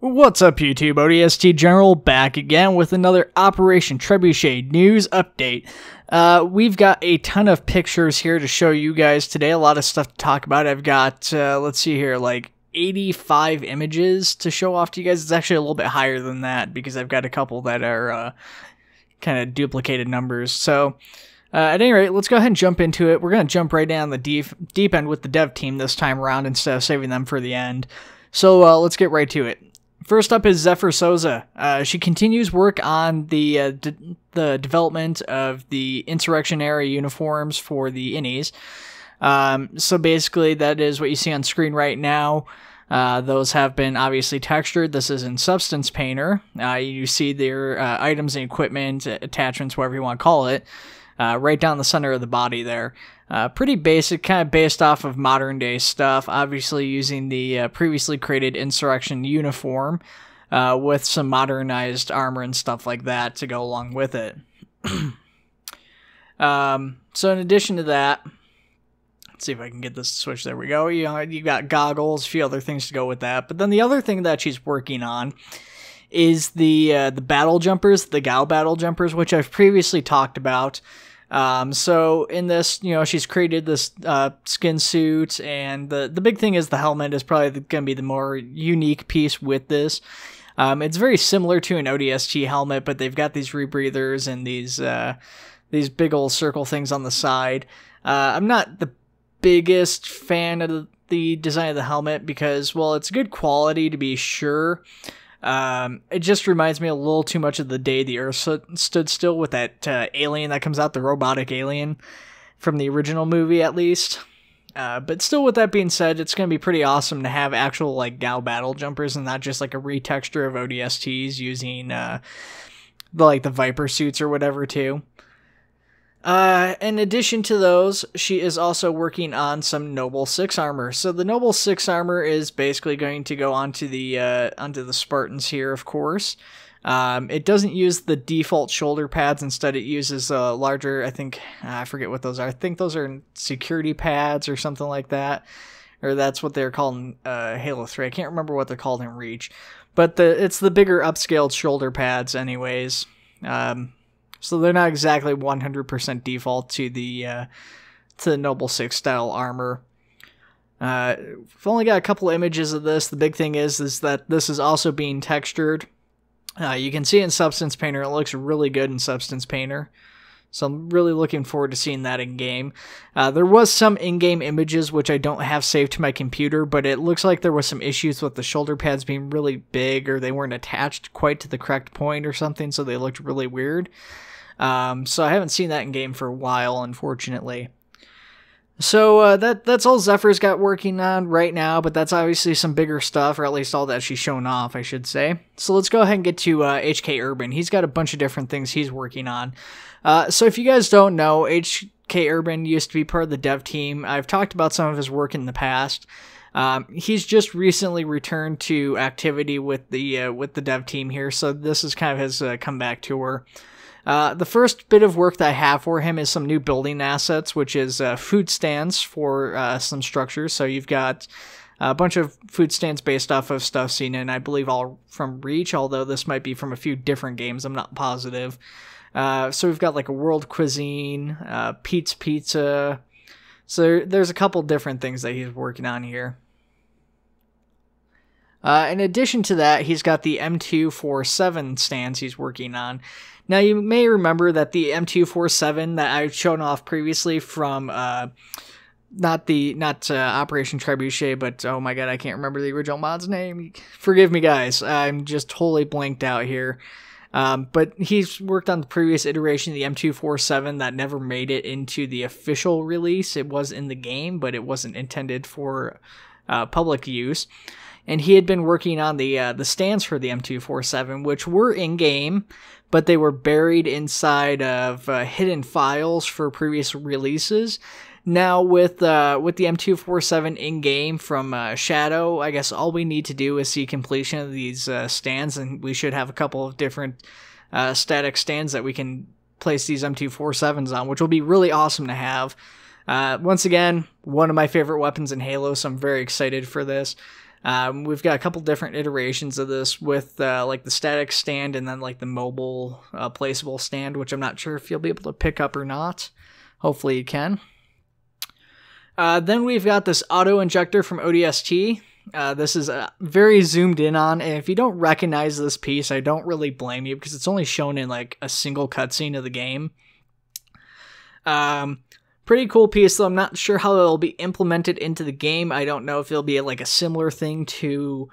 What's up, YouTube? ODST General back again with another Operation Trebuchet news update. We've got a ton of pictures here to show you guys today, a lot of stuff to talk about. I've got, let's see here, like 85 images to show off to you guys. It's actually a little bit higher than that because I've got a couple that are kind of duplicated numbers. So, at any rate, let's go ahead and jump into it. We're going to jump right down the deep end with the dev team this time around instead of saving them for the end. So, let's get right to it. First up is Zephyr Souza. She continues work on the development of the insurrectionary uniforms for the innies. So basically, that is what you see on screen right now. Those have been obviously textured. This is in Substance Painter. You see their items and equipment, attachments, whatever you want to call it, right down the center of the body there. Pretty basic, kind of based off of modern day stuff, obviously using the previously created Insurrection uniform with some modernized armor and stuff like that to go along with it. So in addition to that, let's see if I can get this to switch. There we go. You got goggles, a few other things to go with that. But then the other thing that she's working on is the battle jumpers, the Gao battle jumpers, which I've previously talked about. So in this, she's created this skin suit, and the big thing is the helmet is probably going to be the more unique piece with this. It's very similar to an ODST helmet, but they've got these rebreathers and these big old circle things on the side. I'm not the biggest fan of the design of the helmet because, well, it's good quality to be sure. It just reminds me a little too much of the day the Earth stood still with that alien that comes out, the robotic alien from the original movie, at least. But still, with that being said, it's going to be pretty awesome to have actual like Gao battle jumpers and not just like a retexture of ODSTs using the Viper suits or whatever too. In addition to those, she is also working on some Noble 6 armor. So the Noble 6 armor is basically going to go onto the Spartans here, of course. It doesn't use the default shoulder pads. Instead, it uses a larger, I forget what those are. I think those are security pads or something like that. Or that's what they're called in Halo 3. I can't remember what they're called in Reach. But it's the bigger upscaled shoulder pads anyways. So they're not exactly 100% default to the Noble 6 style armor. We've only got a couple images of this. The big thing is that this is also being textured. You can see in Substance Painter, it looks really good in Substance Painter. So I'm really looking forward to seeing that in game. There was some in-game images which I don't have saved to my computer, but it looks like there was some issues with the shoulder pads being really big, or they weren't attached quite to the correct point or something, so they looked really weird. So I haven't seen that in game for a while, unfortunately. So that's all Zephyr's got working on right now, but that's obviously some bigger stuff, or at least all that she's shown off, I should say. So let's go ahead and get to HK Urban. He's got a bunch of different things he's working on. So if you guys don't know, HK Urban used to be part of the dev team. I've talked about some of his work in the past. He's just recently returned to activity with the dev team here, so this is kind of his comeback tour. The first bit of work that I have for him is some new building assets, which is food stands for some structures. So you've got a bunch of food stands based off of stuff seen in, I believe, all from Reach, although this might be from a few different games. I'm not positive. So we've got like a world cuisine, Pete's Pizza. So there's a couple different things that he's working on here. In addition to that, he's got the M247 stands he's working on. Now, you may remember that the M247 that I've shown off previously from, not Operation Trebuchet, but, oh my god, I can't remember the original mod's name. Forgive me, guys. I'm just totally blanked out here. But he's worked on the previous iteration of the M247 that never made it into the official release. It was in the game, but it wasn't intended for public use. And he had been working on the stands for the M247, which were in-game, but they were buried inside of hidden files for previous releases. Now, with the M247 in-game from Shadow, I guess all we need to do is see completion of these stands, and we should have a couple of different static stands that we can place these M247s on, which will be really awesome to have. Once again, one of my favorite weapons in Halo, so I'm very excited for this. We've got a couple different iterations of this with like the static stand and then like the mobile placeable stand, which I'm not sure if you'll be able to pick up or not. Hopefully you can. Then we've got this auto injector from ODST. This is very zoomed in on, and if you don't recognize this piece, I don't really blame you because it's only shown in like a single cutscene of the game. Pretty cool piece, though. I'm not sure how it'll be implemented into the game. I don't know if it'll be like a similar thing to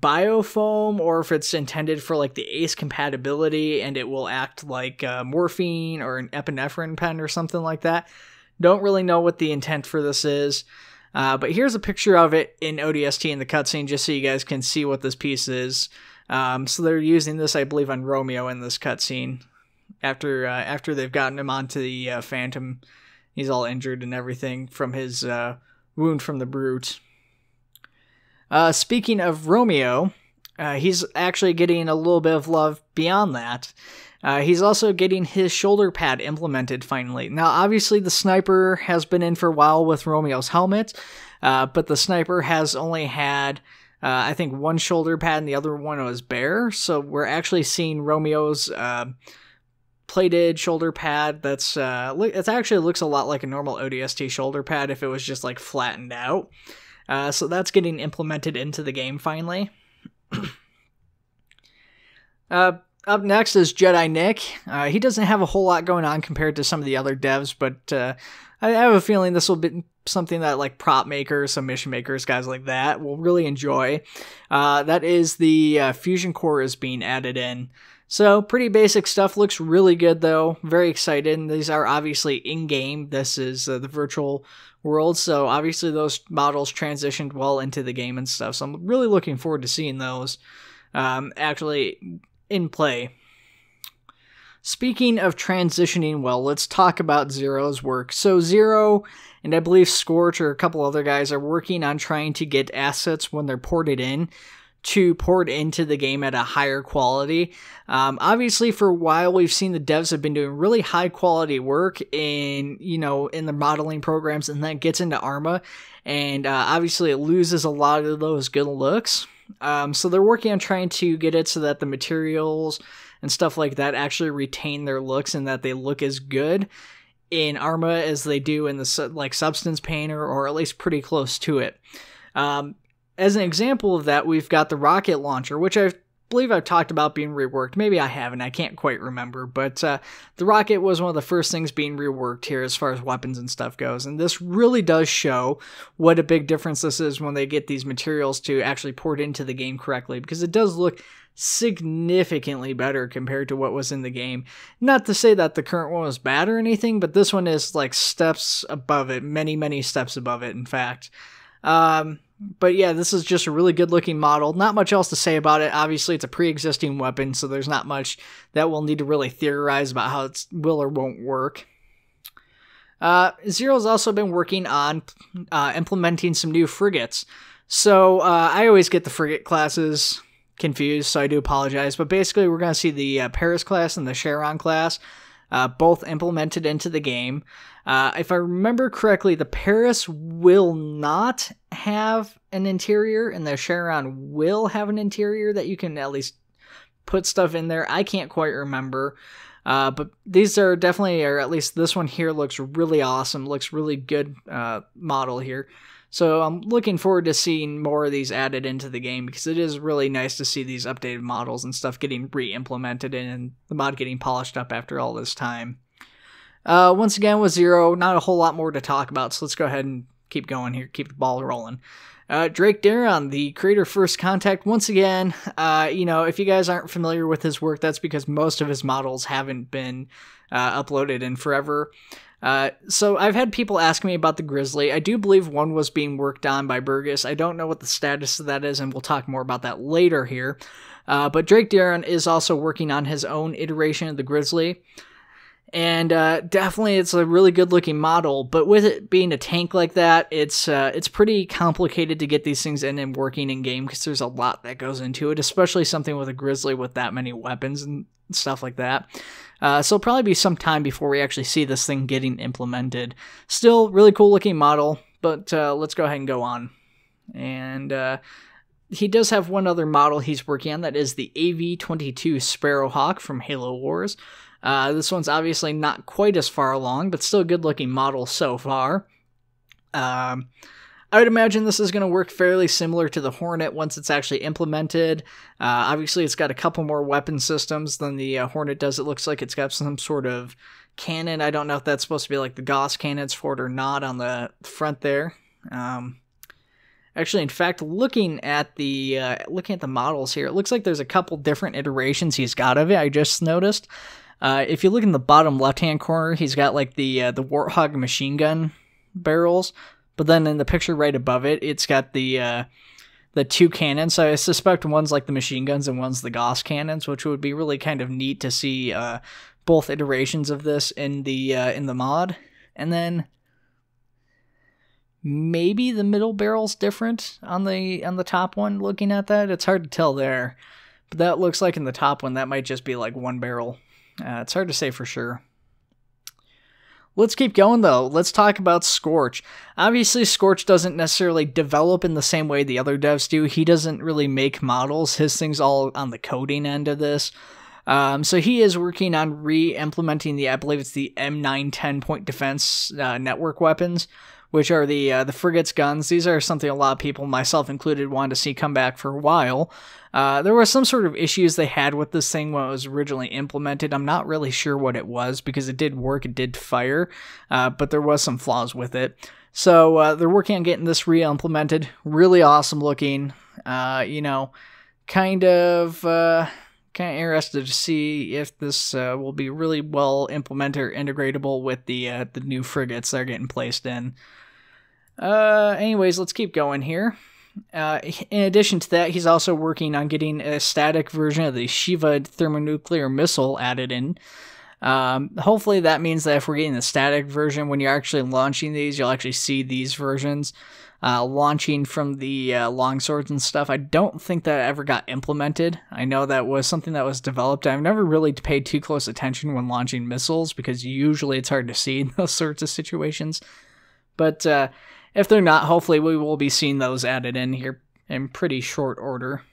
Biofoam or if it's intended for like the ACE compatibility and it will act like morphine or an epinephrine pen or something like that. Don't really know what the intent for this is. But here's a picture of it in ODST in the cutscene just so you guys can see what this piece is. So they're using this, I believe, on Romeo in this cutscene. After they've gotten him onto the Phantom, he's all injured and everything from his wound from the Brute. Speaking of Romeo, he's actually getting a little bit of love beyond that. He's also getting his shoulder pad implemented finally. Now, obviously, the sniper has been in for a while with Romeo's helmet, but the sniper has only had, I think, one shoulder pad and the other one was bare. So we're actually seeing Romeo's plated shoulder pad. That's it actually looks a lot like a normal ODST shoulder pad if it was just like flattened out. So that's getting implemented into the game finally. Up next is Jedi Nick. He doesn't have a whole lot going on compared to some of the other devs, but I have a feeling this will be something that like prop makers, some mission makers, guys like that will really enjoy. That is the fusion core is being added in. So pretty basic stuff, looks really good though. Very excited. And these are obviously in-game. This is the virtual world, so obviously those models transitioned well into the game and stuff. So I'm really looking forward to seeing those actually in play. Speaking of transitioning well, let's talk about Zero's work. So Zero and I believe Scorch or a couple other guys are working on trying to get assets when they're ported in to port into the game at a higher quality. Obviously, for a while, we've seen the devs have been doing really high quality work in the modeling programs, and that gets into Arma, and obviously it loses a lot of those good looks. So they're working on trying to get it so that the materials and stuff like that actually retain their looks and that they look as good in Arma as they do in the like Substance Painter, or at least pretty close to it. As an example of that, we've got the rocket launcher, which I believe I've talked about being reworked. Maybe I haven't, I can't quite remember, but the rocket was one of the first things being reworked here as far as weapons and stuff goes, and this really does show what a big difference this is when they get these materials to actually port into the game correctly, because it does look significantly better compared to what was in the game. Not to say that the current one was bad or anything, but this one is like steps above it, many steps above it, in fact. But yeah, this is just a really good looking model. Not much else to say about it. Obviously, it's a pre-existing weapon, so there's not much that we'll need to really theorize about how it will or won't work. Zero's also been working on implementing some new frigates. So I always get the frigate classes confused, so I do apologize. But basically, we're going to see the Paris class and the Charon class both implemented into the game. If I remember correctly, the Paris will not have an interior, and the Charon will have an interior that you can at least put stuff in there. I can't quite remember. But these are definitely, or at least this one here looks really awesome, looks really good model here. So I'm looking forward to seeing more of these added into the game, because it is really nice to see these updated models and stuff getting re-implemented and the mod getting polished up after all this time. Once again with Zero, not a whole lot more to talk about, so let's go ahead and keep going here, keep the ball rolling. Drake Darron, the creator First Contact, once again, if you guys aren't familiar with his work, that's because most of his models haven't been uploaded in forever. So I've had people ask me about the Grizzly. I do believe one was being worked on by Burgess. I don't know what the status of that is, and we'll talk more about that later here. But Drake Darron is also working on his own iteration of the Grizzly. And definitely it's a really good looking model, but with it being a tank like that, it's pretty complicated to get these things in and working in game because there's a lot that goes into it, especially something with a grizzly with that many weapons and stuff like that. So it'll probably be some time before we actually see this thing getting implemented. Still, really cool looking model, but let's go ahead and go on. And he does have one other model he's working on, that is the AV-22 Sparrowhawk from Halo Wars. This one's obviously not quite as far along, but still a good-looking model so far. I would imagine this is going to work fairly similar to the Hornet once it's actually implemented. Obviously, it's got a couple more weapon systems than the Hornet does. It looks like it's got some sort of cannon. I don't know if that's supposed to be like the Gauss cannons for it or not on the front there. Actually, in fact, looking at the models here, it looks like there's a couple different iterations he's got of it. I just noticed. If you look in the bottom left-hand corner, he's got like the Warthog machine gun barrels, but then in the picture right above it, it's got the two cannons. So I suspect one's like the machine guns and one's the Gauss cannons, which would be really kind of neat to see both iterations of this in the mod. And then maybe the middle barrel's different on the top one. Looking at that, it's hard to tell there, but that looks like in the top one that might just be like one barrel. It's hard to say for sure. Let's keep going, though. Let's talk about Scorch. Obviously, Scorch doesn't necessarily develop in the same way the other devs do. He doesn't really make models. His thing's all on the coding end of this. So he is working on re-implementing I believe it's the M910 point defense network weapons, which are the frigates guns. These are something a lot of people, myself included, wanted to see come back for a while. There were some sort of issues they had with this thing when it was originally implemented. I'm not really sure what it was because it did work, it did fire, but there was some flaws with it. So they're working on getting this re-implemented. Really awesome looking. Kind of interested to see if this will be really well implemented or integratable with the new frigates that are getting placed in. Anyways, let's keep going here. In addition to that, he's also working on getting a static version of the Shiva thermonuclear missile added in. Hopefully that means that if we're getting the static version, when you're actually launching these, you'll actually see these versions launching from the longswords and stuff. I don't think that ever got implemented. I know that was something that was developed. I've never really paid too close attention when launching missiles because usually it's hard to see in those sorts of situations. But if they're not, hopefully we will be seeing those added in here in pretty short order.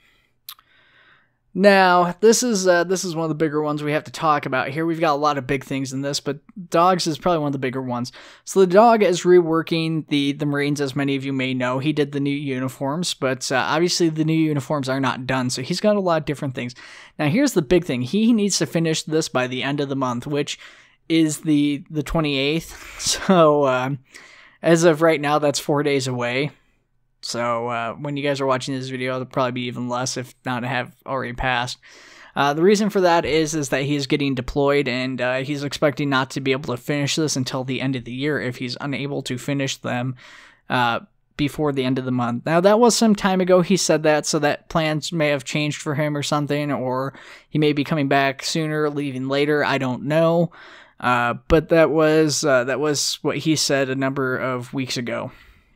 Now, this is one of the bigger ones we have to talk about here. We've got a lot of big things in this, but Dogs is probably one of the bigger ones. So the Dog is reworking the Marines, as many of you may know. He did the new uniforms, but obviously the new uniforms are not done, so he's got a lot of different things. Now, here's the big thing. He needs to finish this by the end of the month, which is the 28th. So, as of right now, that's 4 days away. So when you guys are watching this video, it'll probably be even less, if not have already passed. The reason for that is that he's getting deployed, and he's expecting not to be able to finish this until the end of the year if he's unable to finish them before the end of the month. Now, that was some time ago he said that, so that plans may have changed for him or something, or he may be coming back sooner, leaving later. I don't know. But that was what he said a number of weeks ago.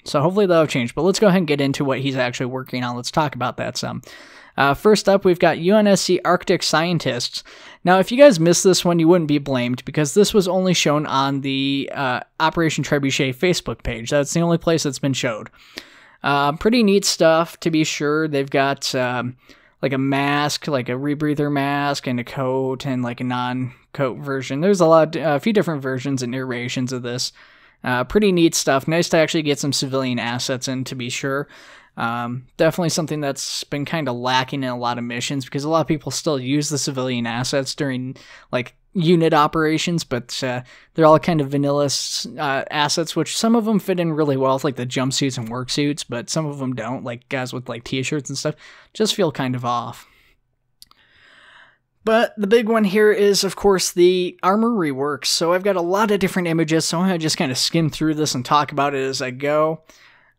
So hopefully that'll change. But let's go ahead and get into what he's actually working on. Let's talk about that some. First up, we've got UNSC Arctic scientists. Now, if you guys missed this one, you wouldn't be blamed, because this was only shown on the Operation Trebuchet Facebook page. That's the only place that's been showed. Pretty neat stuff, to be sure. They've got like a mask, like a rebreather mask, and a coat, and like a non-coat version. There's a few different versions and iterations of this. Pretty neat stuff. Nice to actually get some civilian assets in, to be sure. Definitely something that's been kind of lacking in a lot of missions, because a lot of people still use the civilian assets during like unit operations, but they're all kind of vanilla assets, which some of them fit in really well with like the jumpsuits and work suits, but some of them don't. Like guys with like t-shirts and stuff just feel kind of off. But the big one here is, of course, the armor reworks. So I've got a lot of different images, so I'm going to just kind of skim through this and talk about it as I go.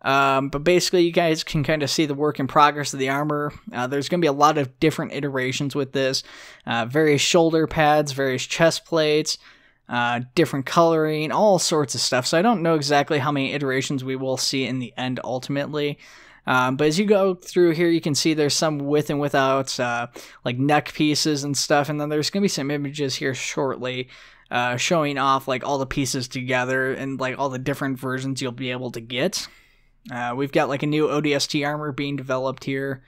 But basically, you guys can kind of see the work in progress of the armor. There's going to be a lot of different iterations with this. Various shoulder pads, various chest plates, different coloring, all sorts of stuff. So I don't know exactly how many iterations we will see in the end ultimately. But as you go through here, you can see there's some with and without, like neck pieces and stuff. And then there's going to be some images here shortly showing off like all the pieces together and like all the different versions you'll be able to get. We've got like a new ODST armor being developed here.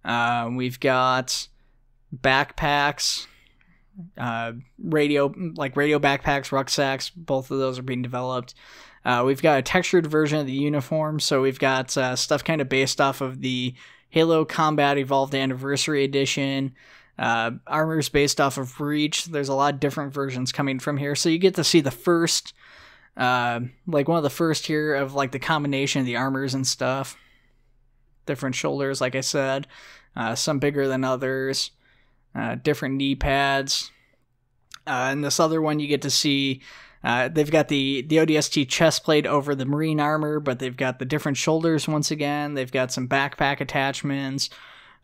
We've got backpacks, radio backpacks, rucksacks. Both of those are being developed. We've got a textured version of the uniform, so we've got stuff kind of based off of the Halo Combat Evolved Anniversary Edition. Armors based off of Reach. There's a lot of different versions coming from here, so you get to see the first, like one of the first here of like the combination of the armors and stuff. Different shoulders, like I said, some bigger than others. Different knee pads. And this other one you get to see, they've got the ODST chest plate over the marine armor, but they've got the different shoulders once again. They've got some backpack attachments.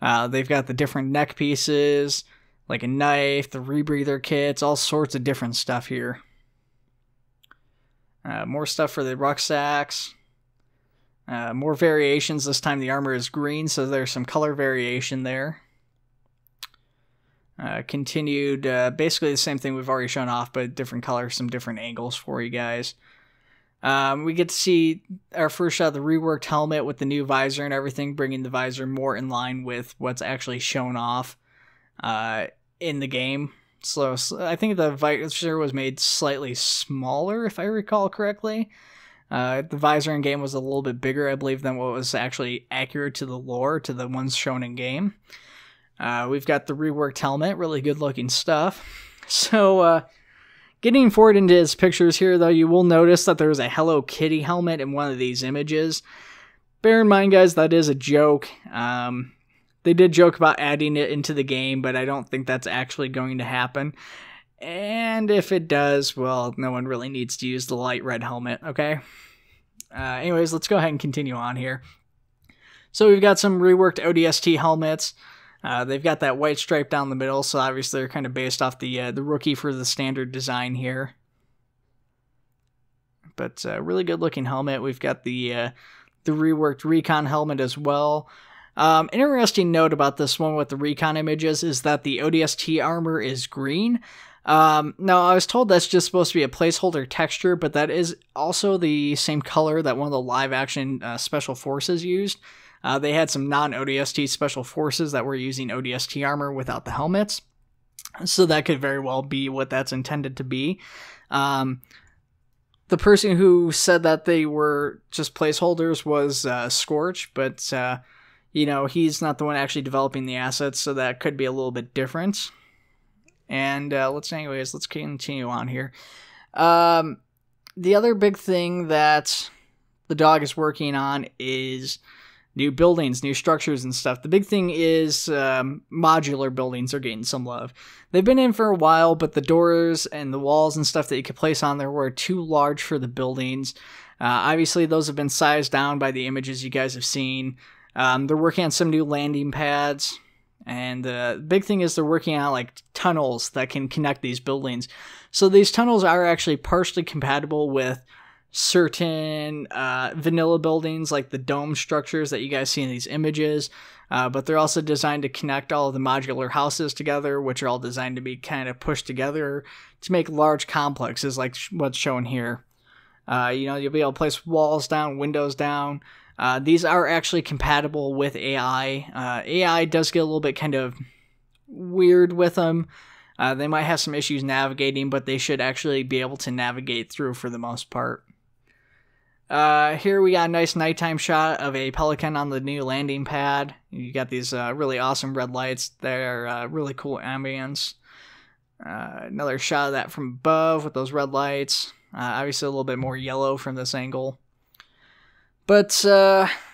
They've got the different neck pieces, like a knife, the rebreather kits, all sorts of different stuff here. More stuff for the rucksacks. More variations. This time the armor is green, so there's some color variation there. Continued, basically the same thing we've already shown off, but different colors, some different angles for you guys. We get to see our first shot of the reworked helmet with the new visor and everything, bringing the visor more in line with what's actually shown off in the game. So I think the visor was made slightly smaller, if I recall correctly. The visor in game was a little bit bigger, I believe, than what was actually accurate to the lore, to the ones shown in game. We've got the reworked helmet, really good looking stuff. So, getting forward into his pictures here, though, you will notice that there's a Hello Kitty helmet in one of these images. Bear in mind, guys, that is a joke. They did joke about adding it into the game, but I don't think that's actually going to happen. And if it does, well, no one really needs to use the light red helmet, okay? Anyways, let's go ahead and continue on here. So we've got some reworked ODST helmets. They've got that white stripe down the middle, so obviously they're kind of based off the rookie for the standard design here. But really good looking helmet. We've got the reworked Recon helmet as well. An interesting note about this one with the Recon images is that the ODST armor is green. Now, I was told that's just supposed to be a placeholder texture, but that is also the same color that one of the live-action Special Forces used. They had some non-ODST Special Forces that were using ODST armor without the helmets, so that could very well be what that's intended to be. The person who said that they were just placeholders was Scorch, but you know, he's not the one actually developing the assets, so that could be a little bit different. And let's continue on here. The other big thing that the dog is working on is new buildings, new structures and stuff. The big thing is modular buildings are getting some love. They've been in for a while, but the doors and the walls and stuff that you could place on there were too large for the buildings. Obviously, those have been sized down by the images you guys have seen. They're working on some new landing pads. And the big thing is they're working on like tunnels that can connect these buildings. So these tunnels are actually partially compatible with certain vanilla buildings, like the dome structures that you guys see in these images. But they're also designed to connect all of the modular houses together, which are all designed to be kind of pushed together to make large complexes like what's shown here. You know, you'll be able to place walls down, windows down. These are actually compatible with AI. AI does get a little bit kind of weird with them. They might have some issues navigating, but they should actually be able to navigate through for the most part. Here we got a nice nighttime shot of a pelican on the new landing pad. You got these really awesome red lights. They're really cool ambience. Another shot of that from above with those red lights. Obviously a little bit more yellow from this angle. But,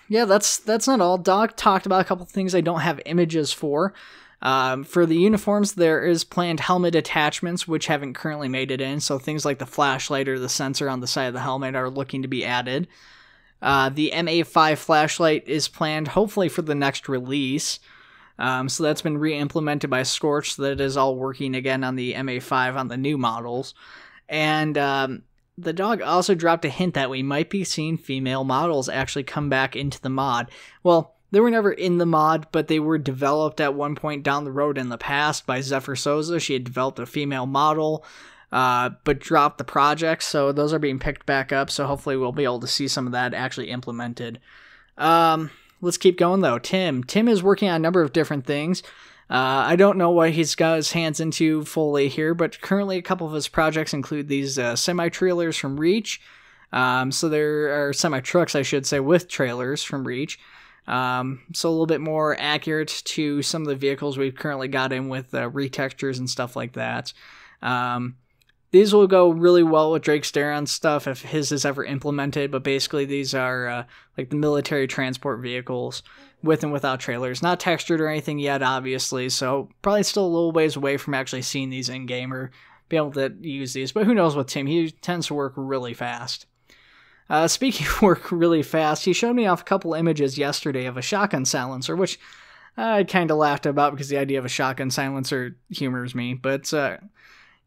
yeah, that's not all. Doc talked about a couple things I don't have images for. For the uniforms, there is planned helmet attachments, which haven't currently made it in. So things like the flashlight or the sensor on the side of the helmet are looking to be added. The MA5 flashlight is planned, hopefully, for the next release. So that's been re-implemented by Scorch, so that it is all working again on the MA5 on the new models. And the dog also dropped a hint that we might be seeing female models actually come back into the mod. Well, they were never in the mod, but they were developed at one point down the road in the past by Zephyr Souza. She had developed a female model, but dropped the project, so those are being picked back up, so hopefully we'll be able to see some of that actually implemented. Let's keep going, though. Tim is working on a number of different things. I don't know what he's got his hands into fully here, but currently a couple of his projects include these semi-trailers from Reach. So there are semi-trucks, I should say, with trailers from Reach. So a little bit more accurate to some of the vehicles we've currently got in with retextures and stuff like that. These will go really well with Drake's Daron stuff if his is ever implemented, but basically these are like the military transport vehicles with and without trailers. Not textured or anything yet, obviously, so probably still a little ways away from actually seeing these in-game or be able to use these, but who knows with Tim, he tends to work really fast. Speaking of work really fast, he showed me off a couple images yesterday of a shotgun silencer, which I kind of laughed about because the idea of a shotgun silencer humors me, but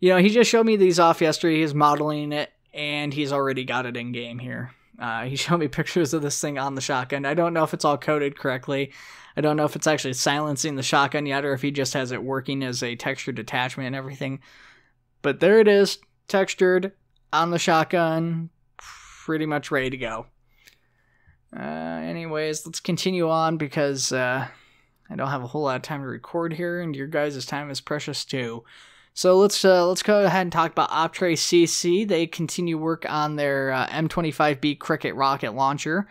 you know, he just showed me these off yesterday. He's modeling it, and he's already got it in-game here. He showed me pictures of this thing on the shotgun. I don't know if it's all coded correctly. I don't know if it's actually silencing the shotgun yet, or if he just has it working as a textured attachment and everything. But there it is, textured on the shotgun, pretty much ready to go. Anyways, let's continue on because I don't have a whole lot of time to record here, and your guys' time is precious too. So let's go ahead and talk about Optre CC. They continue work on their M25B Cricket rocket launcher.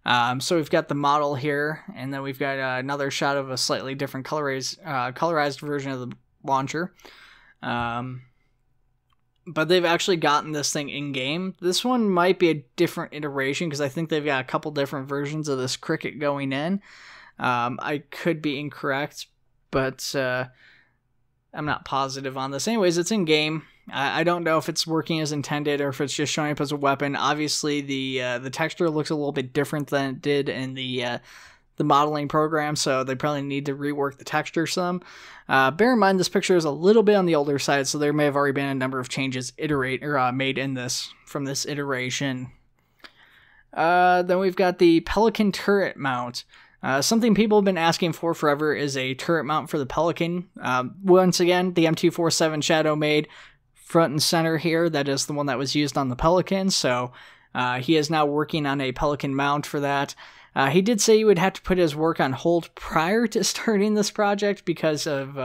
So we've got the model here, and then we've got another shot of a slightly different colorized version of the launcher. But they've actually gotten this thing in-game. This one might be a different iteration because I think they've got a couple different versions of this Cricket going in. I could be incorrect, but I'm not positive on this. Anyways, it's in-game. I don't know if it's working as intended or if it's just showing up as a weapon. Obviously, the texture looks a little bit different than it did in the modeling program, so they probably need to rework the texture some. Bear in mind, this picture is a little bit on the older side, so there may have already been a number of changes made in this from this iteration. Then we've got the Pelican turret mount. Something people have been asking for forever is a turret mount for the Pelican. Once again, the M247 Shadow made front and center here. That is the one that was used on the Pelican, so he is now working on a Pelican mount for that. He did say he would have to put his work on hold prior to starting this project because of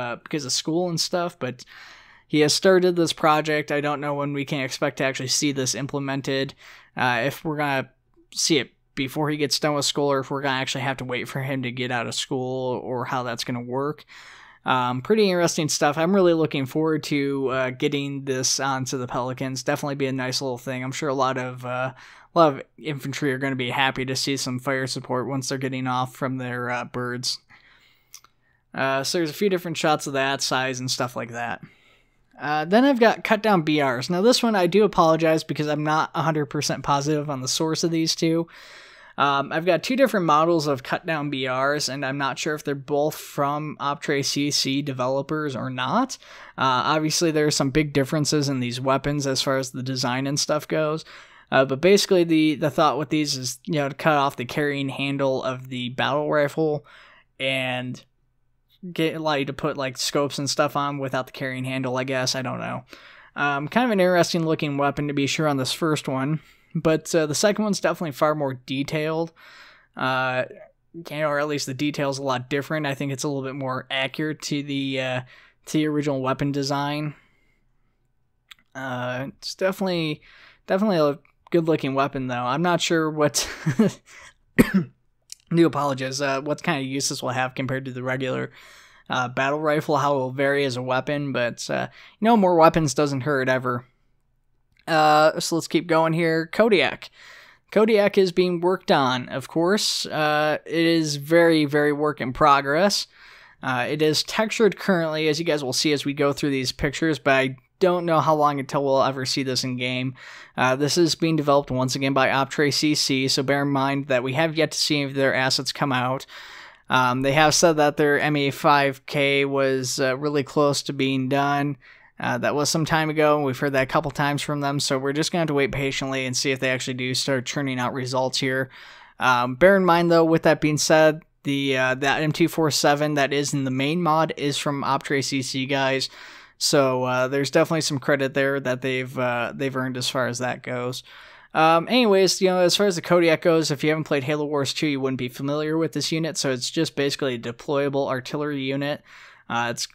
school and stuff, but he has started this project. I don't know when we can expect to actually see this implemented, if we're going to see it before he gets done with school, or if we're going to actually have to wait for him to get out of school, or how that's going to work. Pretty interesting stuff. I'm really looking forward to getting this onto the Pelicans. Definitely be a nice little thing. I'm sure a lot of infantry are going to be happy to see some fire support once they're getting off from their birds. So there's a few different shots of that, size and stuff like that. Then I've got cut down BRs. Now this one I do apologize because I'm not 100% positive on the source of these two. I've got two different models of cut down BRs, and I'm not sure if they're both from Optre CC developers or not. Obviously there are some big differences in these weapons as far as the design and stuff goes. But basically the thought with these is, you know, to cut off the carrying handle of the battle rifle and allow you to put like scopes and stuff on without the carrying handle, I guess. I don't know. Kind of an interesting looking weapon to be sure on this first one, but the second one's definitely far more detailed. Or at least the detail's a lot different. I think it's a little bit more accurate to the original weapon design. It's definitely a good looking weapon though. I'm not sure what I do apologize. What kind of use this will have compared to the regular battle rifle, how it will vary as a weapon, but more weapons doesn't hurt ever. So let's keep going here. Kodiak. Kodiak is being worked on, of course. It is very, very work in progress. It is textured currently, as you guys will see as we go through these pictures, but I don't know how long until we'll ever see this in game. This is being developed once again by Optre CC, so bear in mind that we have yet to see if their assets come out. They have said that their MA5K was really close to being done. That was some time ago, and we've heard that a couple times from them, so we're just going to have to wait patiently and see if they actually do start churning out results here. Bear in mind, though, with that being said, that M247 that is in the main mod is from Optre CC guys, so there's definitely some credit there that they've earned as far as that goes. Anyways, as far as the Kodiak goes, if you haven't played Halo Wars 2, you wouldn't be familiar with this unit, so it's just basically a deployable artillery unit. It's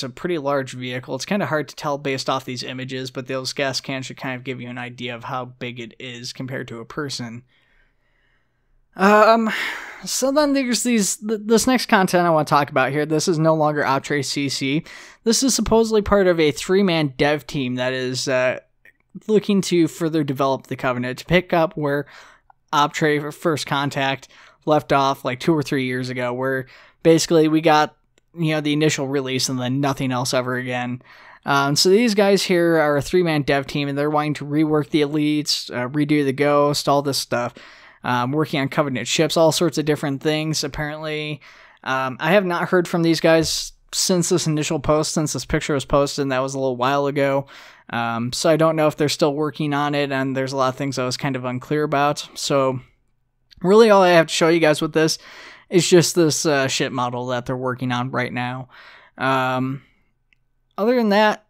a pretty large vehicle. It's kind of hard to tell based off these images, but those gas cans should kind of give you an idea of how big it is compared to a person. So then there's this next content I want to talk about here. This is no longer Optre CC. This is supposedly part of a 3-man dev team that is looking to further develop the Covenant to pick up where Optre First Contact left off like 2 or 3 years ago, where basically we got the initial release and then nothing else ever again. So these guys here are a 3-man dev team, and they're wanting to rework the elites, redo the Ghost, all this stuff. Working on Covenant ships, all sorts of different things, apparently. I have not heard from these guys since this initial post, since this picture was posted, and that was a little while ago. So I don't know if they're still working on it, and there's a lot of things I was kind of unclear about. So really all I have to show you guys with this is just this ship model that they're working on right now. Other than that,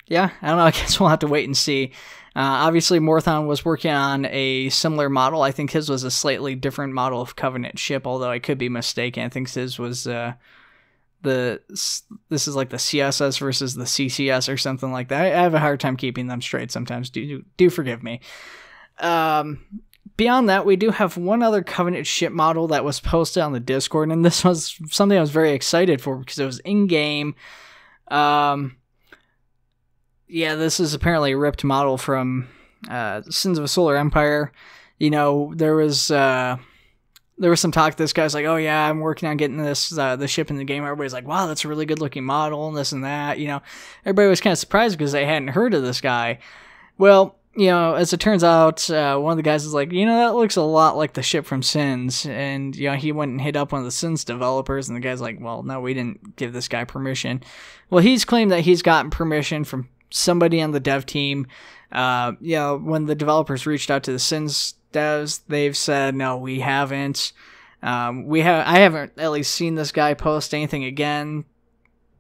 yeah, I don't know, I guess we'll have to wait and see. Obviously, Morthon was working on a similar model. I think his was a slightly different model of Covenant ship, although I could be mistaken. I think his was this is like the CSS versus the CCS or something like that. I have a hard time keeping them straight sometimes. Do forgive me. Beyond that, we do have one other Covenant ship model that was posted on the Discord, and this was something I was very excited for because it was in-game. Yeah, this is apparently a ripped model from Sins of a Solar Empire. There was some talk. This guy's like, oh yeah, I'm working on getting this the ship in the game. Everybody's like, wow, that's a really good looking model, and this and that. Everybody was kind of surprised because they hadn't heard of this guy. Well, as it turns out, one of the guys is like, that looks a lot like the ship from Sins, and he went and hit up one of the Sins developers, and the guy's like, well, no, we didn't give this guy permission. Well, he's claimed that he's gotten permission from somebody on the dev team. When the developers reached out to the Sins devs, they've said, no, we haven't. I haven't at least seen this guy post anything again,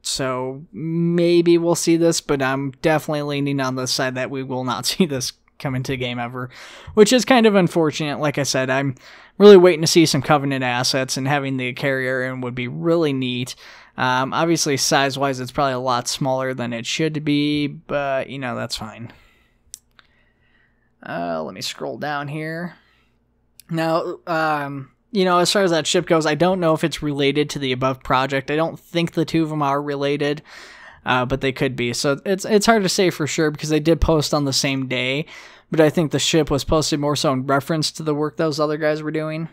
so maybe we'll see this, but I'm definitely leaning on the side that we will not see this come into the game ever, which is kind of unfortunate. Like I said, I'm really waiting to see some Covenant assets, and having the carrier in would be really neat. Obviously, size-wise, it's probably a lot smaller than it should be, but, that's fine. Let me scroll down here. Now, as far as that ship goes, I don't know if it's related to the above project. I don't think the two of them are related, but they could be. So it's hard to say for sure because they did post on the same day, but I think the ship was posted more so in reference to the work those other guys were doing.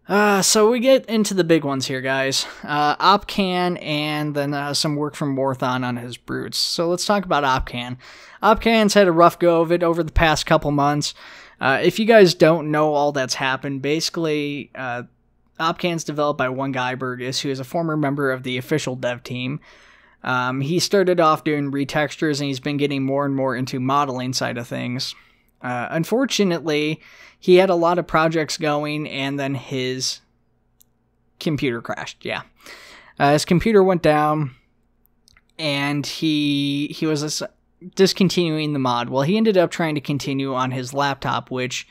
So we get into the big ones here, guys. Opcan, and then some work from Morthon on his brutes. So let's talk about Opcan. Opcan's had a rough go of it over the past couple months. If you guys don't know all that's happened, basically, Opcan's developed by one guy, Burgess, who is a former member of the official dev team. He started off doing retextures, and he's been getting more and more into modeling side of things. Unfortunately, he had a lot of projects going, and then his computer crashed. Yeah, his computer went down, and he was discontinuing the mod. Well, he ended up trying to continue on his laptop, which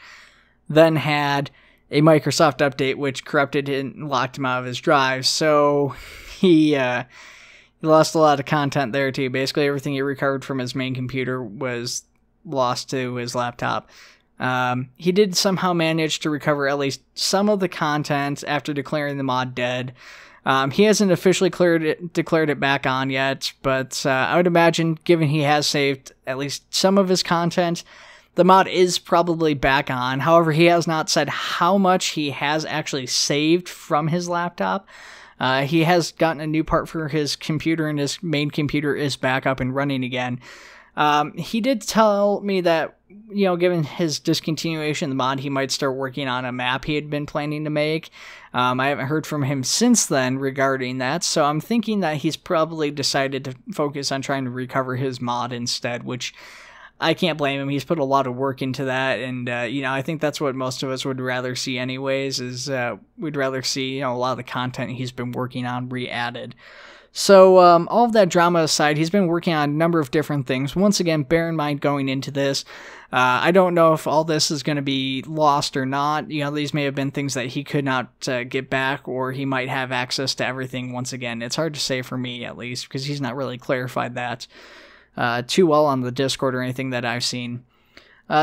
then had a Microsoft update which corrupted and locked him out of his drive. So he lost a lot of content there too. Basically, everything he recovered from his main computer was lost to his laptop. He did somehow manage to recover at least some of the content after declaring the mod dead. He hasn't officially declared it back on yet, but I would imagine, given he has saved at least some of his content, the mod is probably back on. However, he has not said how much he has actually saved from his laptop. He has gotten a new part for his computer, and his main computer is back up and running again. He did tell me that given his discontinuation of the mod, he might start working on a map he had been planning to make. I haven't heard from him since then regarding that, so I'm thinking that he's probably decided to focus on trying to recover his mod instead, which I can't blame him. He's put a lot of work into that, and I think that's what most of us would rather see anyways, is we'd rather see a lot of the content he's been working on re-added. So all of that drama aside, he's been working on a number of different things. Once again, bear in mind going into this, I don't know if all this is going to be lost or not. These may have been things that he could not get back, or he might have access to everything once again. It's hard to say for me, at least, because he's not really clarified that too well on the Discord or anything that I've seen.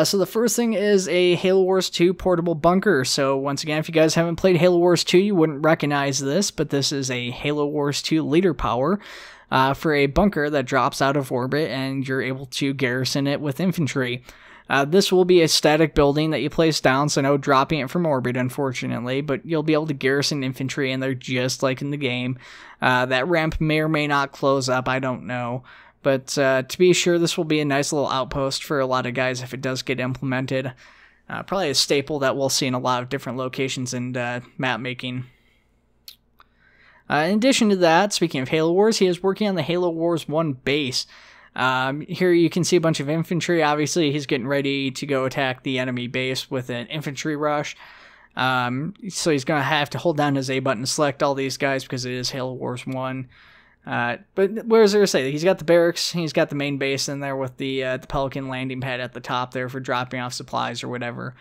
So the first thing is a Halo Wars 2 portable bunker. So once again, if you guys haven't played Halo Wars 2, you wouldn't recognize this, but this is a Halo Wars 2 leader power for a bunker that drops out of orbit, and you're able to garrison it with infantry. This will be a static building that you place down, so no dropping it from orbit, unfortunately, but you'll be able to garrison infantry, and they're just like in the game. That ramp may or may not close up, I don't know. But to be sure, this will be a nice little outpost for a lot of guys if it does get implemented. Probably a staple that we'll see in a lot of different locations and map making. In addition to that, speaking of Halo Wars, he is working on the Halo Wars 1 base. Here you can see a bunch of infantry. Obviously, he's getting ready to go attack the enemy base with an infantry rush. So he's going to have to hold down his A button to select all these guys because it is Halo Wars 1. But what was there to say? He's got the barracks, he's got the main base in there with the Pelican landing pad at the top there for dropping off supplies or whatever.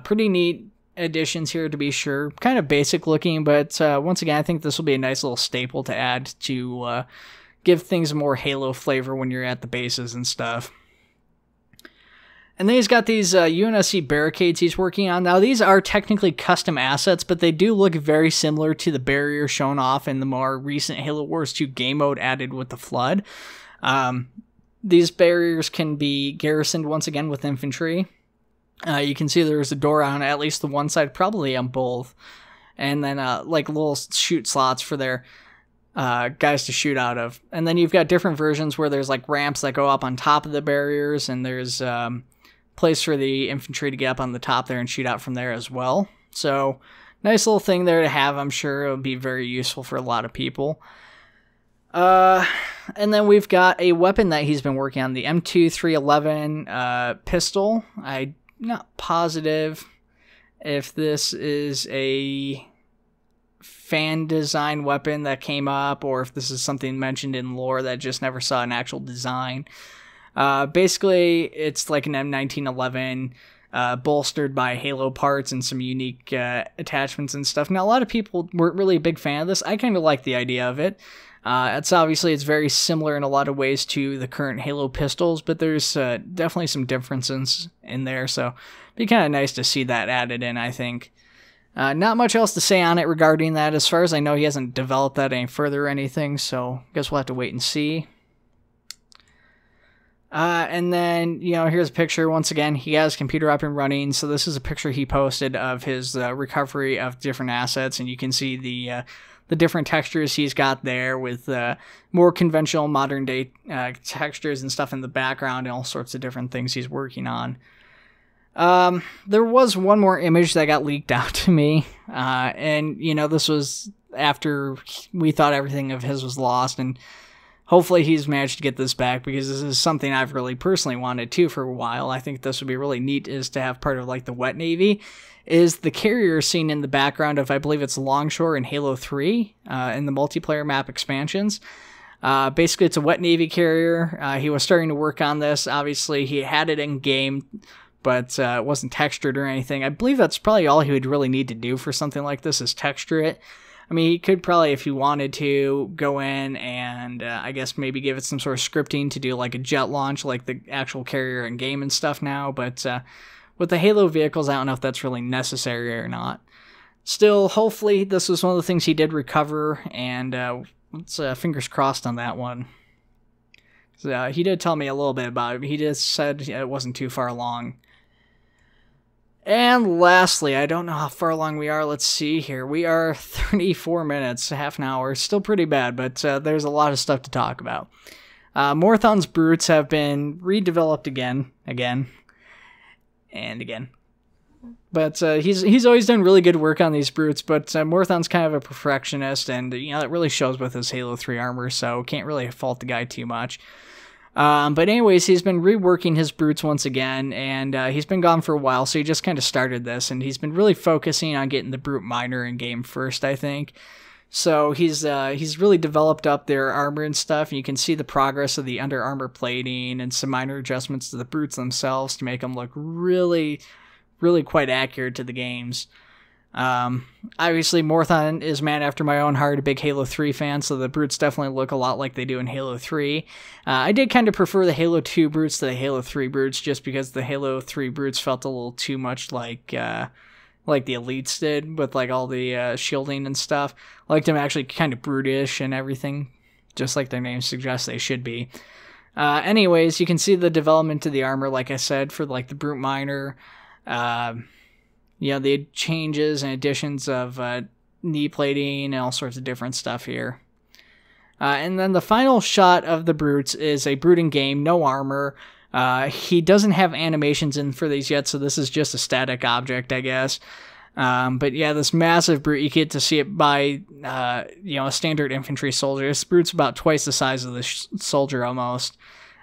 Pretty neat additions here, to be sure. Kind of basic looking, but once again, I think this will be a nice little staple to add to give things a more Halo flavor when you're at the bases and stuff. And then he's got these UNSC barricades he's working on. Now, these are technically custom assets, but they do look very similar to the barrier shown off in the more recent Halo Wars 2 game mode added with the Flood. These barriers can be garrisoned once again with infantry. You can see there's a door on at least the one side, probably on both. And then like little shoot slots for their guys to shoot out of. And then you've got different versions where there's like ramps that go up on top of the barriers, and there's place for the infantry to get up on the top there and shoot out from there as well. So nice little thing there to have. I'm sure it'll be very useful for a lot of people. And then we've got a weapon that he's been working on, the M2311 pistol. I'm not positive if this is a fan design weapon that came up, or if this is something mentioned in lore that just never saw an actual design. Basically, it's like an M1911 bolstered by Halo parts and some unique attachments and stuff. Now, a lot of people weren't really a big fan of this. I kind of like the idea of it. It's very similar in a lot of ways to the current Halo pistols, but there's definitely some differences in there, so it'd be kind of nice to see that added in, I think. Not much else to say on it regarding that. As far as I know, he hasn't developed that any further or anything, so I guess we'll have to wait and see. And then, here's a picture. Once again, he has computer up and running. So this is a picture he posted of his recovery of different assets. And you can see the different textures he's got there with more conventional modern day textures and stuff in the background and all sorts of different things he's working on. There was one more image that got leaked out to me. And, this was after we thought everything of his was lost, and hopefully he's managed to get this back, because this is something I've really personally wanted to for a while. I think this would be really neat, is to have part of like the Wet Navy, is the carrier scene in the background of, I believe it's Longshore in Halo 3 in the multiplayer map expansions. Basically, it's a Wet Navy carrier. He was starting to work on this. Obviously, he had it in game, but it wasn't textured or anything. I believe that's probably all he would really need to do for something like this, is texture it. I mean, he could probably, if he wanted to, go in and I guess maybe give it some sort of scripting to do like a jet launch like the actual carrier in game and stuff now, but with the Halo vehicles, I don't know if that's really necessary or not. Still, hopefully this was one of the things he did recover, and let's fingers crossed on that one. So, he did tell me a little bit about it, but he just said it wasn't too far along. And lastly, I don't know how far along we are. Let's see here. We are 34 minutes, half an hour. Still pretty bad, but there's a lot of stuff to talk about. Morthon's brutes have been redeveloped again. And again. But he's always done really good work on these brutes, but Morthon's kind of a perfectionist, and it really shows with his Halo 3 armor, so can't really fault the guy too much. But anyways, he's been reworking his brutes once again, and he's been gone for a while, so he just kind of started this, and he's been really focusing on getting the brute miner in game first, I think. So he's really developed up their armor and stuff, and you can see the progress of the under armor plating and some minor adjustments to the brutes themselves to make them look really quite accurate to the games. Obviously, Morthon is man after my own heart, a big Halo 3 fan, so the brutes definitely look a lot like they do in Halo 3. I did kind of prefer the Halo 2 brutes to the Halo 3 brutes, just because the Halo 3 brutes felt a little too much like the Elites did, with like all the shielding and stuff. I liked them actually kind of brutish and everything, just like their name suggests they should be. Anyways, you can see the development of the armor, like I said, for like the brute miner. The changes and additions of knee plating and all sorts of different stuff here. And then the final shot of the brutes is a brute in game, no armor. He doesn't have animations in for these yet, so this is just a static object, I guess. But yeah, this massive brute, you get to see it by, a standard infantry soldier. This brute's about twice the size of the soldier almost.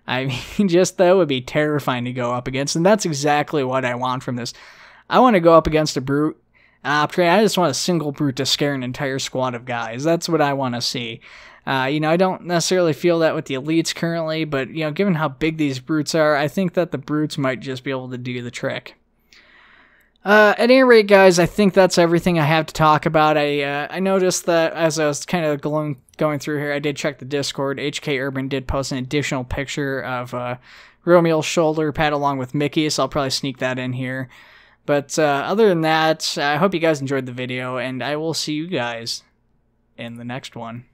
I mean, just that would be terrifying to go up against, and that's exactly what I want from this. I want to go up against a brute, Optre. I just want a single brute to scare an entire squad of guys. That's what I want to see. I don't necessarily feel that with the elites currently, but given how big these brutes are, I think that the brutes might just be able to do the trick. At any rate, guys, I think that's everything I have to talk about. I noticed that as I was kind of going through here, I did check the Discord. HK Urban did post an additional picture of Romeo's shoulder pad along with Mickey, so I'll probably sneak that in here. But other than that, I hope you guys enjoyed the video, and I will see you guys in the next one.